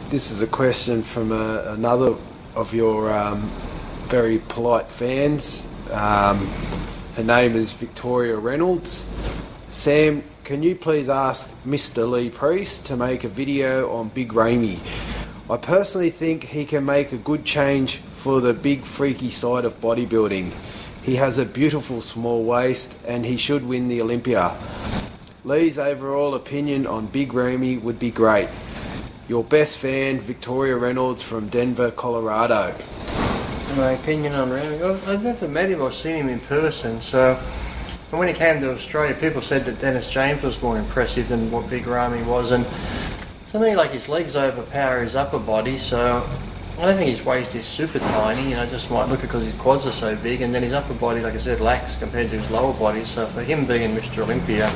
this is a question from another of your very polite fans. Her name is Victoria Reynolds. Sam, can you please ask Mr. Lee Priest to make a video on Big Ramy? I personally think he can make a good change for the big freaky side of bodybuilding. He has a beautiful small waist and he should win the Olympia. Lee's overall opinion on Big Ramy would be great. Your best fan, Victoria Reynolds from Denver, Colorado. My opinion on Ramy? I've never met him or seen him in person, so when he came to Australia, people said that Dennis James was more impressive than what Big Ramy was, and to me, like, his legs overpower his upper body, so I don't think his waist is super tiny, just might look because his quads are so big, and then his upper body, like I said, lacks compared to his lower body, so for him being Mr. Olympia,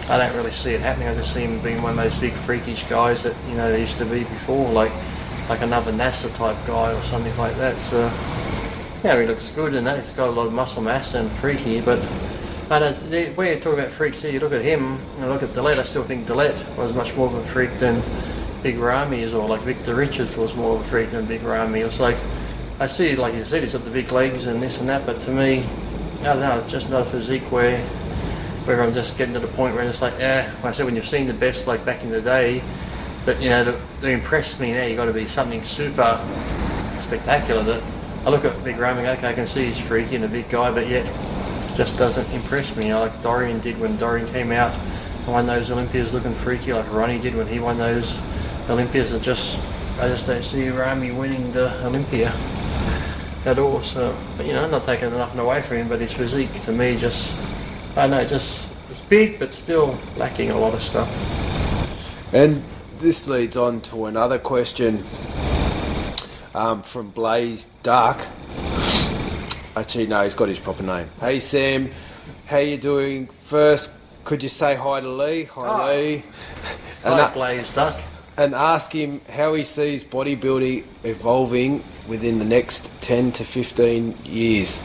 I don't really see it happening. I just see him being one of those big freakish guys that, they used to be before, like another NASA type guy or something like that. So, he looks good and that. He's got a lot of muscle mass and freaky, but when you talk about freaks here, you look at him and look at Dillette. I still think Dillette was much more of a freak than Big Ramy is, or like Victor Richards was more of a freak than Big Ramy. It's like, I see, like you said, he's got the big legs and this and that, but to me, I don't know, it's just not a physique where I'm just getting to the point where it's like, like I said, when you've seen the best, like back in the day, that, to impress me now, you've got to be something super spectacular. That I look at Big Ramy, okay, I can see he's freaky and a big guy, but yet just doesn't impress me, like Dorian did when Dorian came out and won those Olympias looking freaky, like Ronnie did when he won those Olympias. I just don't see Ramy winning the Olympia at all. So, but I'm not taking nothing away from him, but his physique to me it's big, but still lacking a lot of stuff. And this leads on to another question from Blaze Dark. Actually, no, he's got his proper name. Hey Sam, how you doing? First, could you say hi to Lee? Hi Lee. Hi Blaze Dark. And ask him how he sees bodybuilding evolving within the next 10 to 15 years.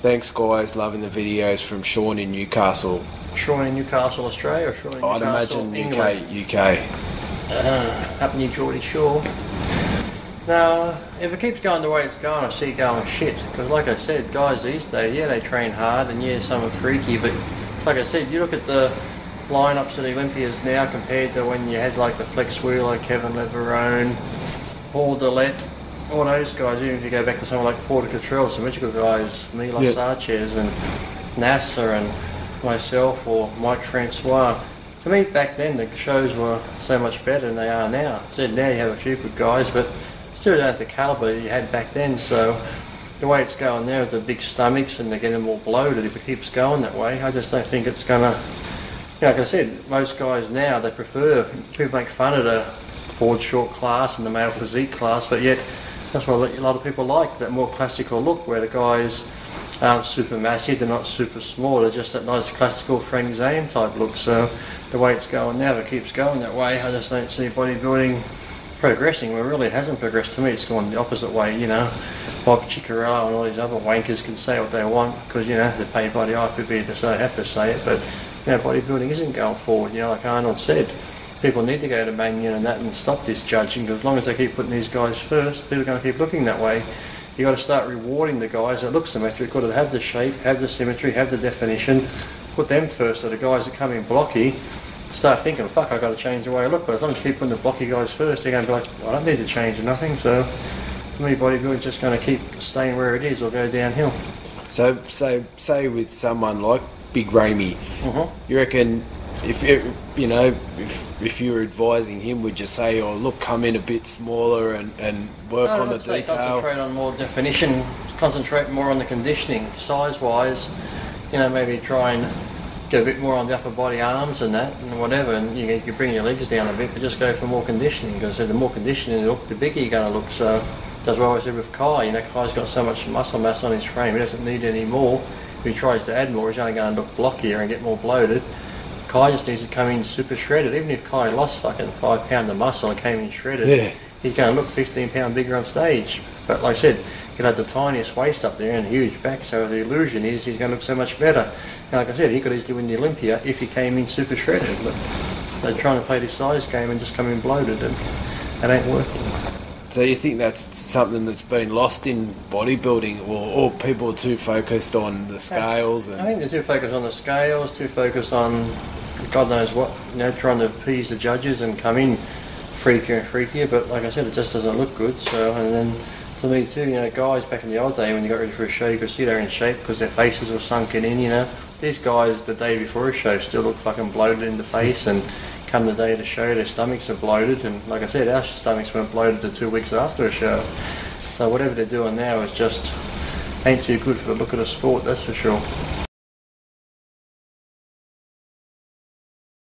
Thanks guys, loving the videos from Sean in Newcastle. Sean in Newcastle, Australia, or Sean in I'd Newcastle, imagine England? UK. Up near Geordie Shore. Now, if it keeps going the way it's going, I see it going shit. Because like I said, guys these days, they train hard, and some are freaky, but like I said, you look at the lineups of the Olympias now compared to when you had like the flex wheel, like Kevin Leverone, Paul Dillette, all those guys. Even if you go back to someone like Porter Cottrell, symmetrical guys, Milos Sanchez and Nasser and myself, or Mike Francois. To me, back then the shows were so much better than they are now. I said now you have a few good guys, but still don't have the calibre you had back then. So the way it's going now with the big stomachs and they're getting more bloated, if it keeps going that way, I just don't think it's gonna. Like I said, most guys now, they prefer, people make fun of the board short class and the male physique class, but yet that's what a lot of people like, that more classical look where the guys aren't super massive, they're not super small, they're just that nice classical Frank Zane type look. So the way it's going now, if it keeps going that way, I just don't see bodybuilding progressing. Well, really it hasn't progressed. To me it's gone the opposite way. Bob Ciccarello and all these other wankers can say what they want because they're paid by the IFBB, so they have to say it, but bodybuilding isn't going forward. Like Arnold said, people need to go to Mannion and that and stop this judging, because as long as they keep putting these guys first, people are going to keep looking that way. You've got to start rewarding the guys that look symmetrical, that have the shape, have the symmetry, have the definition, put them first. So the guys that come in blocky start thinking, fuck, I've got to change the way I look. But as long as you keep putting the blocky guys first, they're going to be like, well, I don't need to change nothing. So to me, bodybuilding's just going to keep staying where it is or go downhill. So say with someone like Big Ramy, you reckon if you were advising him, would you say, oh look, come in a bit smaller and work on the detail? Concentrate on more definition, concentrate more on the conditioning, size wise, maybe try and get a bit more on the upper body, arms and that and whatever, and you can bring your legs down a bit, but just go for more conditioning, because the more conditioning you look, the bigger you're going to look. So that's what I said with Kai. Kai's got so much muscle mass on his frame, he doesn't need any more. If he tries to add more, he's only going to look blockier and get more bloated. Kai just needs to come in super shredded. Even if Kai lost fucking 5 pounds of muscle and came in shredded, he's going to look 15 pounds bigger on stage. But like I said, he'll have the tiniest waist up there and a huge back, so the illusion is he's going to look so much better. And like I said, he could easily win the Olympia if he came in super shredded. But they're trying to play this size game and just come in bloated. And It ain't working. So you think that's something that's been lost in bodybuilding, or people are too focused on the scales? And I think they're too focused on the scales, too focused on God knows what, trying to appease the judges and come in freakier and freakier. But like I said, it just doesn't look good. So, and then to me too, guys back in the old day when you got ready for a show, you could see they're in shape because their faces were sunken in. These guys the day before a show still look fucking bloated in the face, and come the day of the show, their stomachs are bloated. And like I said, our stomachs weren't bloated the 2 weeks after a show. So whatever they're doing now is just ain't too good for the look of the sport, that's for sure.